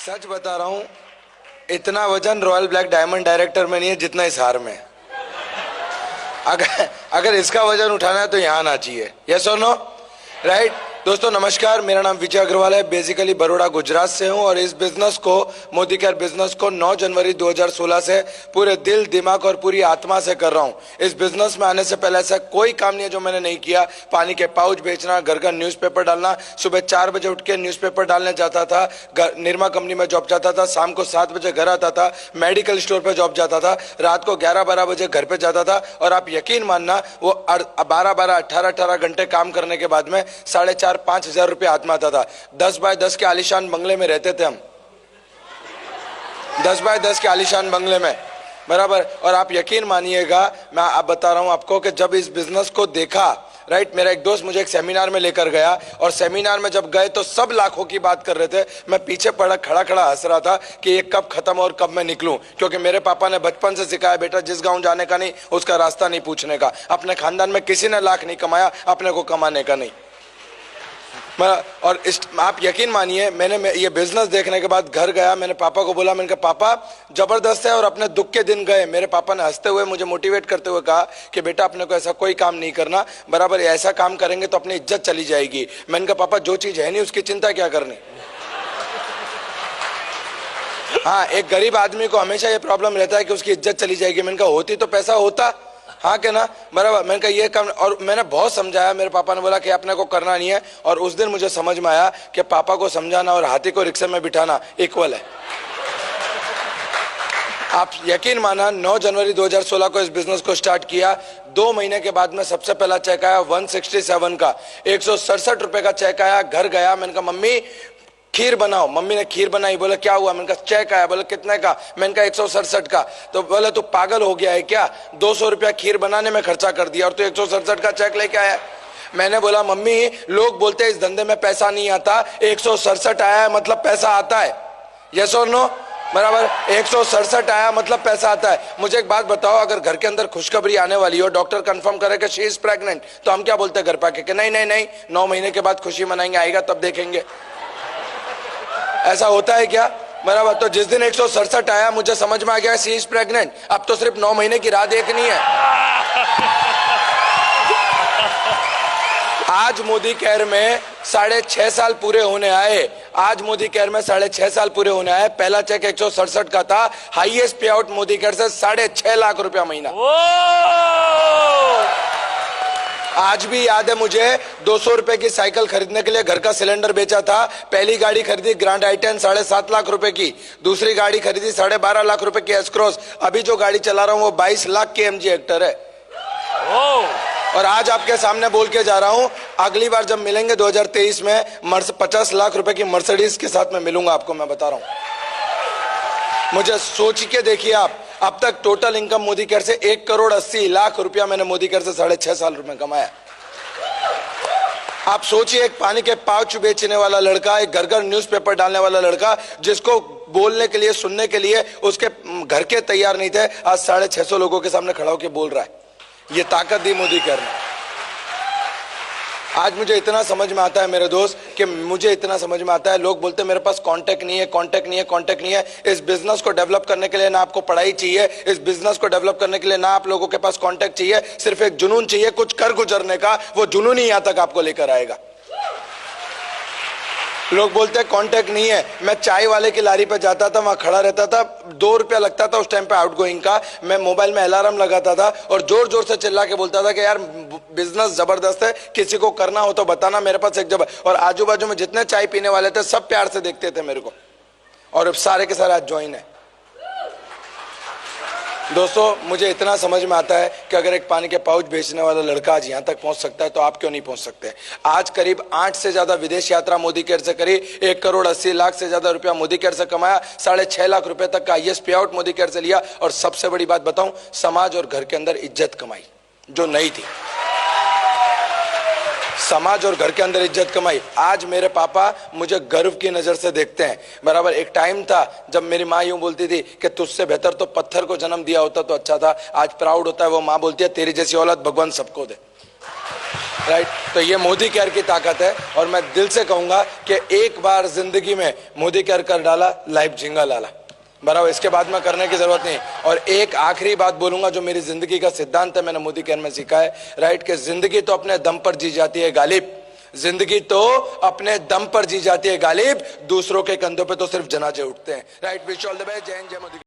सच बता रहा हूं, इतना वजन रॉयल ब्लैक डायमंड डायरेक्टर में नहीं है जितना इस हार में। अगर अगर इसका वजन उठाना है तो यहां आना चाहिए। यस और नो? राइट। दोस्तों नमस्कार, मेरा नाम विजय अग्रवाल है। बेसिकली बड़ौदा गुजरात से हूं और इस बिजनेस को, मोदी केयर बिजनेस को 9 जनवरी 2016 से पूरे दिल, दिमाग और पूरी आत्मा से कर रहा हूं। इस बिजनेस में आने से पहले ऐसा कोई काम नहीं है जो मैंने नहीं किया। पानी के पाउच बेचना, घर का न्यूज़पेपर डालना, सुबह 4 बजे उठ के न्यूज़पेपर डालने जाता था, निरमा कंपनी में जॉब जाता था, शाम को 7 बजे घर आता था, मेडिकल स्टोर पे जॉब जाता था, रात को 11-12 बजे घर पे जाता था। और आप यकीन मानना, वो 12-12, 18-18 घंटे काम करने के बाद में 4,500-5 हजार रुपये हाथ में आता था। 10 बाय 10 के आलीशान बंगले में रहते थे हम, 10 बाय 10 के आलीशान बंगले में, बराबर। और आप यकीन मानिएगा, मैं आप बता रहा हूं आपको कि जब इस बिजनेस को देखा, राइट, मेरा एक दोस्त मुझे एक सेमिनार में लेकर गया और सेमिनार में जब गए तो सब लाखों की बात कर रहे थे। मैं पीछे पड़ा खड़ा खड़ा हंस रहा था कि ये कब खत्म और कब मैं निकलूं, क्योंकि मेरे पापा ने बचपन से सिखाया, बेटा जिस गांव जाने का नहीं उसका रास्ता नहीं पूछने का। अपने खानदान में किसी ने लाख नहीं कमाया, अपने को कमाने का नहीं। और आप यकीन मानिए, मैंने ये बिजनेस देखने के बाद घर गया, मैंने पापा को बोला, मैंने कहा पापा जबरदस्त है। और अपने दुख के दिन गए, मेरे पापा ने हंसते हुए मुझे मोटिवेट करते हुए कहा कि बेटा अपने को ऐसा कोई काम नहीं करना, बराबर, ऐसा काम करेंगे तो अपनी इज्जत चली जाएगी। मैंने कहा पापा जो चीज है नहीं उसकी चिंता क्या करनी। हाँ, एक गरीब आदमी को हमेशा ये प्रॉब्लम रहता है कि उसकी इज्जत चली जाएगी। मैंने कहा होती तो पैसा होता, हाँ क्या ना, बराबर। मैंने कहा ये काम, और मैंने बहुत समझाया। मेरे पापा ने बोला कि अपने को करना नहीं है। और उस दिन मुझे समझ में आया कि पापा को समझाना और हाथी को रिक्शे में बिठाना इक्वल है। आप यकीन माना, 9 जनवरी 2016 को इस बिजनेस को स्टार्ट किया। 2 महीने के बाद में सबसे पहला चेक आया 167 का, 167 रुपए का चेक आया। घर गया, मैंने कहा मम्मी खीर बनाओ। मम्मी ने खीर बनाई। बोले क्या हुआ? मैंने कहा चेक आया। बोले कितने का? मैंने कहा 167 का। तो बोले तू पागल हो गया है क्या? 200 रुपया खीर बनाने में खर्चा कर दिया और तू 167 का चेक लेके आया। मैंने बोला मम्मी लोग बोलते हैं इस धंधे में पैसा नहीं आता, 167 आया है मतलब पैसा आता है। यस और नो? बराबर, 167 आया मतलब पैसा आता है। मुझे एक बात बताओ, अगर घर के अंदर खुशखबरी आने वाली हो, डॉक्टर कंफर्म करे कि शी इज प्रेग्नेंट, तो हम क्या बोलते हैं घर पे आके कि नहीं नहीं नहीं, 9 महीने के बाद खुशी मनाएंगे, आएगा तब देखेंगे। ऐसा होता है क्या? बराबर। तो जिस दिन 167 आया मुझे समझ में आ गया सी इज प्रेग्नेंट। अब तो सिर्फ 9 महीने की राह देखनी है। आज मोदी केयर में 6.5 साल पूरे होने आए। आज मोदी केयर में 6.5 साल पूरे होने आए। पहला चेक 167 का था। हाईएस्ट पे आउट मोदी केयर से 6.5 लाख रुपया महीना। आज भी याद है मुझे, 200 रुपए की साइकिल खरीदने के लिए घर का सिलेंडर बेचा था। पहली गाड़ी खरीदी ग्रैंड आई-10 7.5 लाख रुपए की। दूसरी गाड़ी खरीदी 12.5 लाख रुपए की एस-क्रॉस। अभी जो गाड़ी चला रहा हूं वो 22 लाख की एमजी हेक्टर है। और आज आपके सामने बोल के जा रहा हूं, अगली बार जब मिलेंगे 2023 में 50 लाख रुपए की मर्सिडीज के साथ में मिलूंगा आपको, मैं बता रहा हूं। मुझे सोच के देखिए आप, अब तक टोटल इनकम मोदी केयर से 1,80,00,000 रुपया मैंने मोदी केयर से 6.5 साल में कमाया। आप सोचिए, एक पानी के पाउच बेचने वाला लड़का, एक घर घर न्यूज़पेपर डालने वाला लड़का, जिसको बोलने के लिए, सुनने के लिए उसके घर के तैयार नहीं थे, आज 650 लोगों के सामने खड़ा होकर बोल रहा है। ये ताकत दी मोदी केयर ने। आज मुझे इतना समझ में आता है मेरे दोस्त, कि मुझे इतना समझ में आता है, लोग बोलते हैं मेरे पास कांटेक्ट नहीं है, कांटेक्ट नहीं है, कांटेक्ट नहीं है। इस बिजनेस को डेवलप करने के लिए ना आपको पढ़ाई चाहिए, इस बिजनेस को डेवलप करने के लिए ना आप लोगों के पास कांटेक्ट चाहिए, सिर्फ एक जुनून चाहिए कुछ कर गुजरने का। वो जुनून ही यहां तक आपको लेकर आएगा। लोग बोलते हैं कांटेक्ट नहीं है। मैं चाय वाले की लारी पे जाता था, वहां खड़ा रहता था, 2 रुपया लगता था उस टाइम पे आउटगोइंग का। मैं मोबाइल में अलार्म लगाता था और जोर जोर से चिल्ला के बोलता था कि यार बिजनेस जबरदस्त है, किसी को करना हो तो बताना, मेरे पास एक जब। और आजू बाजू में जितने चाय पीने वाले थे सब प्यार से देखते थे मेरे को, और सारे के सारे आज ज्वाइन है। दोस्तों मुझे इतना समझ में आता है कि अगर एक पानी के पाउच बेचने वाला लड़का आज यहाँ तक पहुँच सकता है तो आप क्यों नहीं पहुँच सकते। आज करीब 8 से ज्यादा विदेश यात्रा मोदी केयर से करी, 1,80,00,000 से ज्यादा रुपया मोदी केयर से कमाया, 6.5 लाख रुपए तक का हाईएस्ट पे आउट मोदी केयर से लिया। और सबसे बड़ी बात बताऊं, समाज और घर के अंदर इज्जत कमाई जो नहीं थी। समाज और घर के अंदर इज्जत कमाई। आज मेरे पापा मुझे गर्व की नजर से देखते हैं, बराबर। एक टाइम था जब मेरी माँ यूं बोलती थी कि तुझसे बेहतर तो पत्थर को जन्म दिया होता तो अच्छा था। आज प्राउड होता है, वो माँ बोलती है तेरी जैसी औलाद भगवान सबको दे। राइट। तो ये मोदी केयर की ताकत है और मैं दिल से कहूंगा कि एक बार जिंदगी में मोदी केयर कर डाला, लाइफ झिंगा लाला, बराबर। इसके बाद में करने की जरूरत नहीं। और एक आखिरी बात बोलूंगा जो मेरी जिंदगी का सिद्धांत है, मैंने मोदी केयर में सीखा है, राइट, कि जिंदगी तो अपने दम पर जी जाती है गालिब, जिंदगी तो अपने दम पर जी जाती है गालिब, दूसरों के कंधों पे तो सिर्फ जनाजे उठते हैं, right. Wish all the best. जय हिंद, जय मोदी।